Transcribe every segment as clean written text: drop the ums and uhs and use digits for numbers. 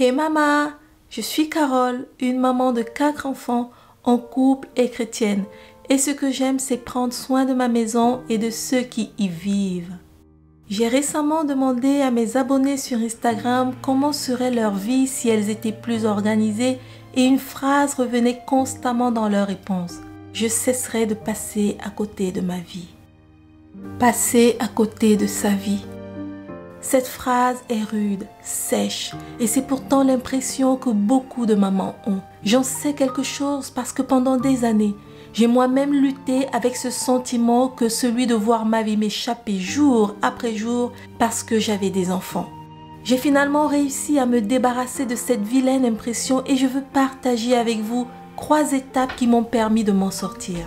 Hey maman, je suis Carole, une maman de 4 enfants, en couple et chrétienne. Et ce que j'aime, c'est prendre soin de ma maison et de ceux qui y vivent. J'ai récemment demandé à mes abonnés sur Instagram comment serait leur vie si elles étaient plus organisées et une phrase revenait constamment dans leurs réponses. Je cesserai de passer à côté de ma vie. Passer à côté de sa vie. Cette phrase est rude, sèche, et c'est pourtant l'impression que beaucoup de mamans ont. J'en sais quelque chose parce que pendant des années, j'ai moi-même lutté avec ce sentiment que celui de voir ma vie m'échapper jour après jour parce que j'avais des enfants. J'ai finalement réussi à me débarrasser de cette vilaine impression et je veux partager avec vous 3 étapes qui m'ont permis de m'en sortir.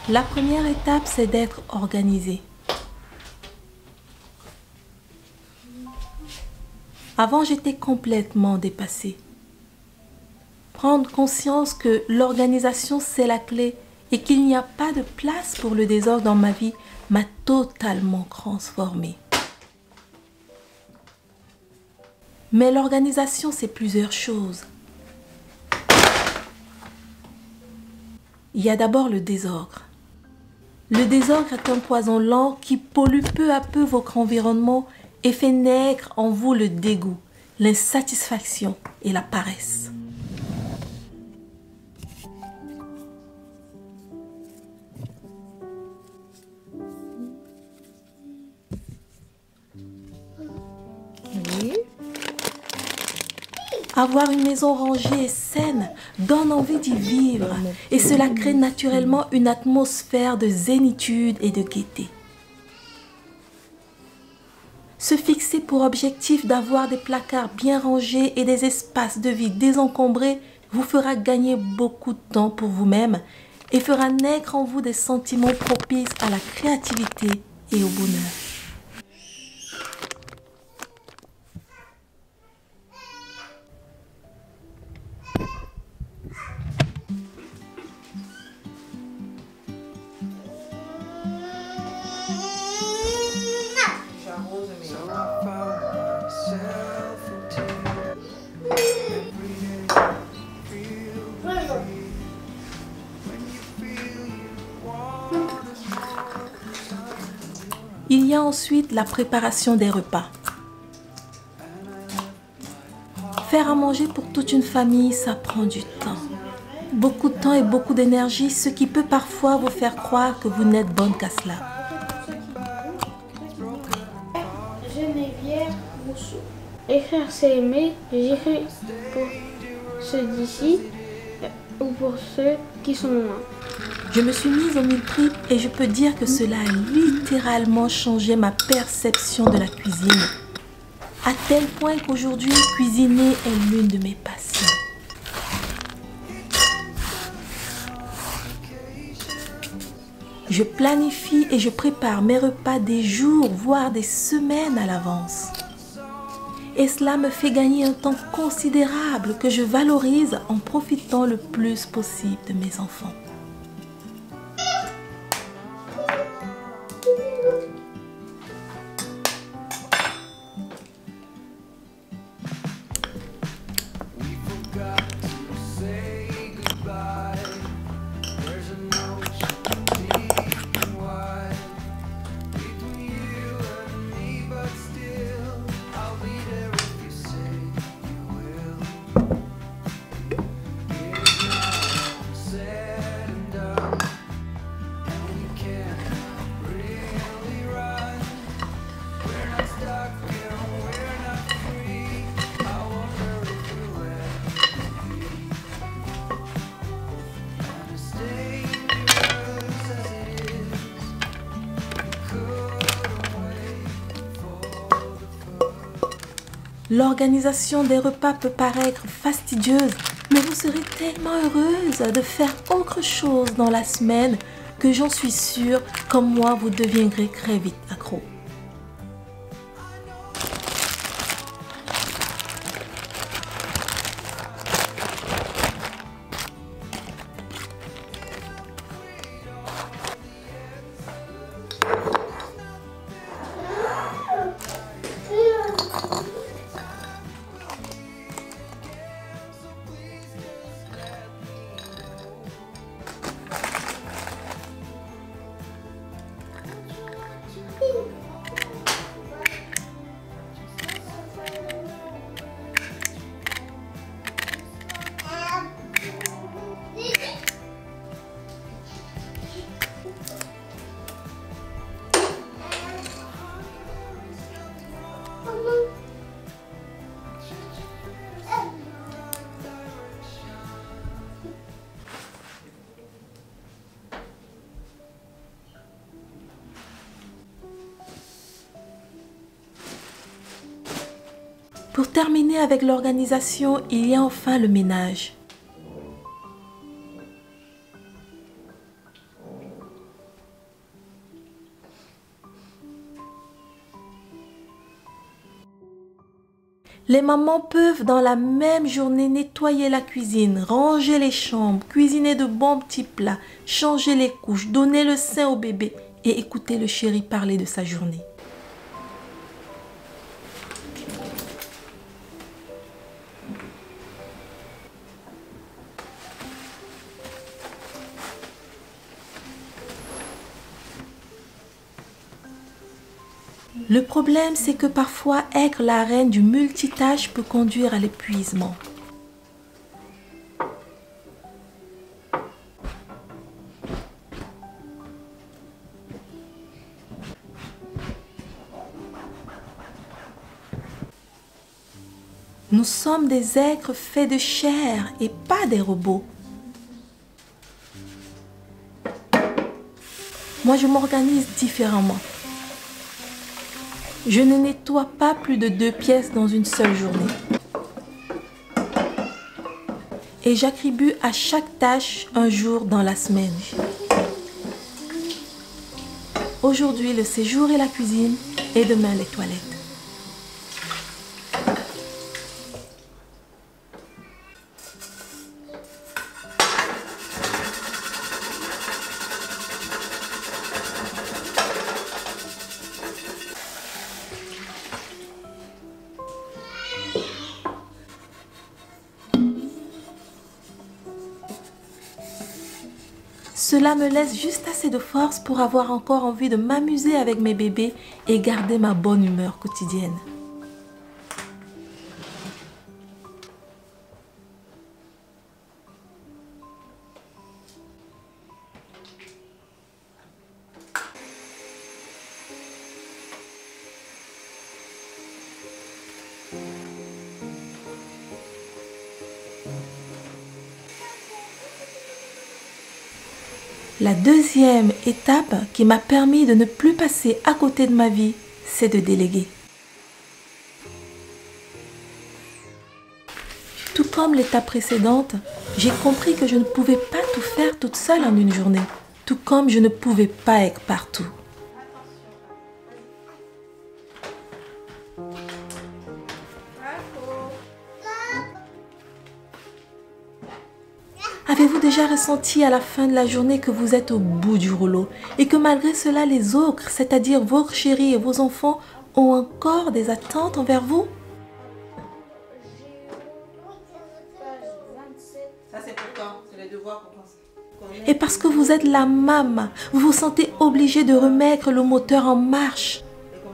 La première étape, c'est d'être organisé. Avant, j'étais complètement dépassée. Prendre conscience que l'organisation, c'est la clé et qu'il n'y a pas de place pour le désordre dans ma vie m'a totalement transformée. Mais l'organisation, c'est plusieurs choses. Il y a d'abord le désordre. Le désordre est un poison lent qui pollue peu à peu votre environnement et fait naître en vous le dégoût, l'insatisfaction et la paresse. Oui. Avoir une maison rangée et saine donne envie d'y vivre et cela crée naturellement une atmosphère de zénitude et de gaieté. Se fixer pour objectif d'avoir des placards bien rangés et des espaces de vie désencombrés vous fera gagner beaucoup de temps pour vous-même et fera naître en vous des sentiments propices à la créativité et au bonheur. Il y a ensuite la préparation des repas. Faire à manger pour toute une famille, ça prend du temps. Beaucoup de temps et beaucoup d'énergie, ce qui peut parfois vous faire croire que vous n'êtes bonne qu'à cela. Geneviève Rousseau. Écrire c'est aimer, j'écris pour ceux d'ici ou pour ceux qui sont loin. Je me suis mise au meal prep et je peux dire que cela a littéralement changé ma perception de la cuisine. À tel point qu'aujourd'hui, cuisiner est l'une de mes passions. Je planifie et je prépare mes repas des jours, voire des semaines à l'avance. Et cela me fait gagner un temps considérable que je valorise en profitant le plus possible de mes enfants. L'organisation des repas peut paraître fastidieuse, mais vous serez tellement heureuse de faire autre chose dans la semaine que j'en suis sûre, comme moi, vous deviendrez très vite accro. Pour terminer avec l'organisation, il y a enfin le ménage. Les mamans peuvent dans la même journée nettoyer la cuisine, ranger les chambres, cuisiner de bons petits plats, changer les couches, donner le sein au bébé et écouter le chéri parler de sa journée. Le problème, c'est que parfois, être la reine du multitâche peut conduire à l'épuisement. Nous sommes des êtres faits de chair et pas des robots. Moi, je m'organise différemment. Je ne nettoie pas plus de 2 pièces dans une seule journée. Et j'attribue à chaque tâche un jour dans la semaine. Aujourd'hui, le séjour et la cuisine et demain les toilettes. Cela me laisse juste assez de force pour avoir encore envie de m'amuser avec mes bébés et garder ma bonne humeur quotidienne. La deuxième étape qui m'a permis de ne plus passer à côté de ma vie, c'est de déléguer. Tout comme l'étape précédente, j'ai compris que je ne pouvais pas tout faire toute seule en une journée, tout comme je ne pouvais pas être partout. Avez-vous déjà ressenti à la fin de la journée que vous êtes au bout du rouleau et que malgré cela les autres, c'est-à-dire vos chéris et vos enfants, ont encore des attentes envers vous? Ça c'est pour quand? C'est les devoirs pour quand? Et parce que vous êtes la maman, vous vous sentez obligé de remettre le moteur en marche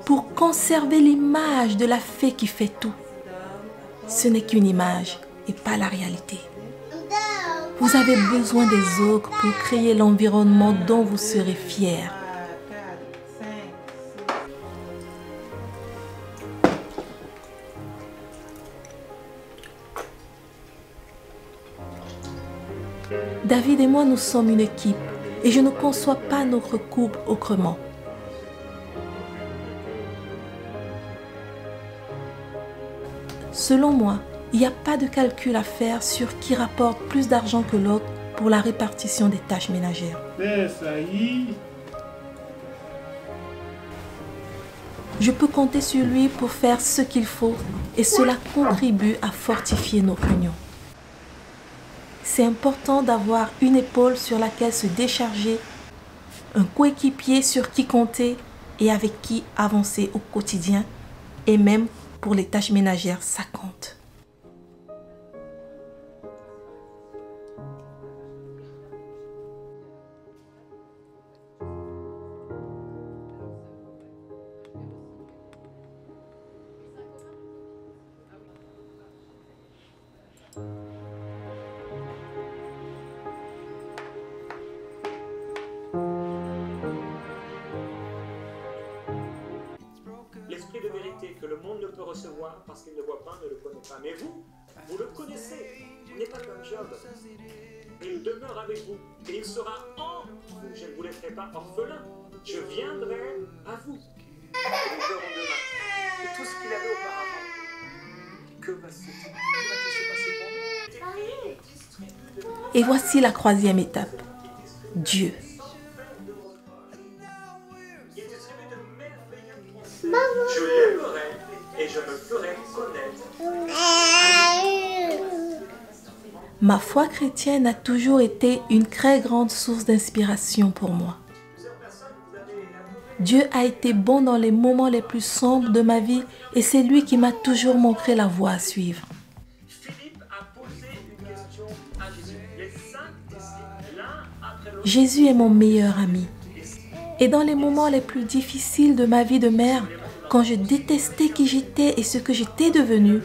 pour conserver l'image de la fée qui fait tout. Ce n'est qu'une image et pas la réalité. Vous avez besoin des autres pour créer l'environnement dont vous serez fiers. David et moi, nous sommes une équipe et je ne conçois pas notre couple autrement. Selon moi, il n'y a pas de calcul à faire sur qui rapporte plus d'argent que l'autre pour la répartition des tâches ménagères. Je peux compter sur lui pour faire ce qu'il faut et cela contribue à fortifier notre union. C'est important d'avoir une épaule sur laquelle se décharger, un coéquipier sur qui compter et avec qui avancer au quotidien et même pour les tâches ménagères, ça compte. L'esprit de vérité que le monde ne peut recevoir parce qu'il ne voit pas, ne le connaît pas. Mais vous, vous le connaissez. Vous n'êtes pas comme Job. Il demeure avec vous et il sera en vous. Je ne vous laisserai pas orphelin. Je viendrai à vous. Et nous verrons demain que tout ce qu'il avait auparavant, que va-t-il se passer pour nous? Et voici la troisième étape. Dieu. Je l'aimerai et je me ferai connaître. Ma foi chrétienne a toujours été une très grande source d'inspiration pour moi. Dieu a été bon dans les moments les plus sombres de ma vie et c'est lui qui m'a toujours montré la voie à suivre. Philippe a posé une question à Jésus. Les 5 disciples, l'un après l'autre. Jésus est mon meilleur ami. Et dans les moments les plus difficiles de ma vie de mère, quand je détestais qui j'étais et ce que j'étais devenue,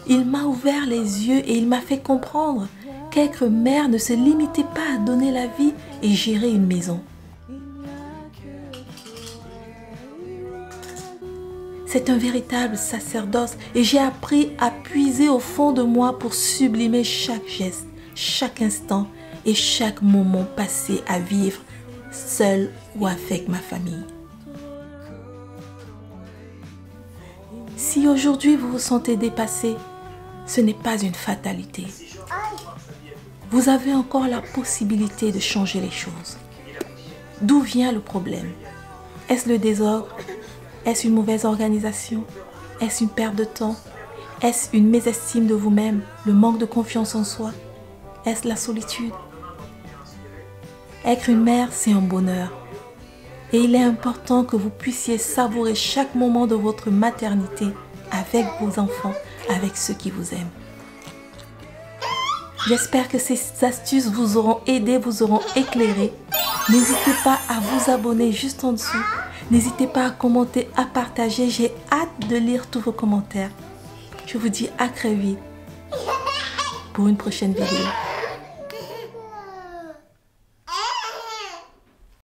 il m'a ouvert les yeux et il m'a fait comprendre qu'être mère ne se limitait pas à donner la vie et gérer une maison. C'est un véritable sacerdoce et j'ai appris à puiser au fond de moi pour sublimer chaque geste, chaque instant et chaque moment passé à vivre seul ou avec ma famille. Si aujourd'hui vous vous sentez dépassé, ce n'est pas une fatalité. Vous avez encore la possibilité de changer les choses. D'où vient le problème? Est-ce le désordre? Est-ce une mauvaise organisation? Est-ce une perte de temps? Est-ce une mésestime de vous-même? Le manque de confiance en soi? Est-ce la solitude? Être une mère, c'est un bonheur. Et il est important que vous puissiez savourer chaque moment de votre maternité avec vos enfants, avec ceux qui vous aiment. J'espère que ces astuces vous auront aidé, vous auront éclairé. N'hésitez pas à vous abonner juste en dessous. N'hésitez pas à commenter, à partager. J'ai hâte de lire tous vos commentaires. Je vous dis à très vite pour une prochaine vidéo.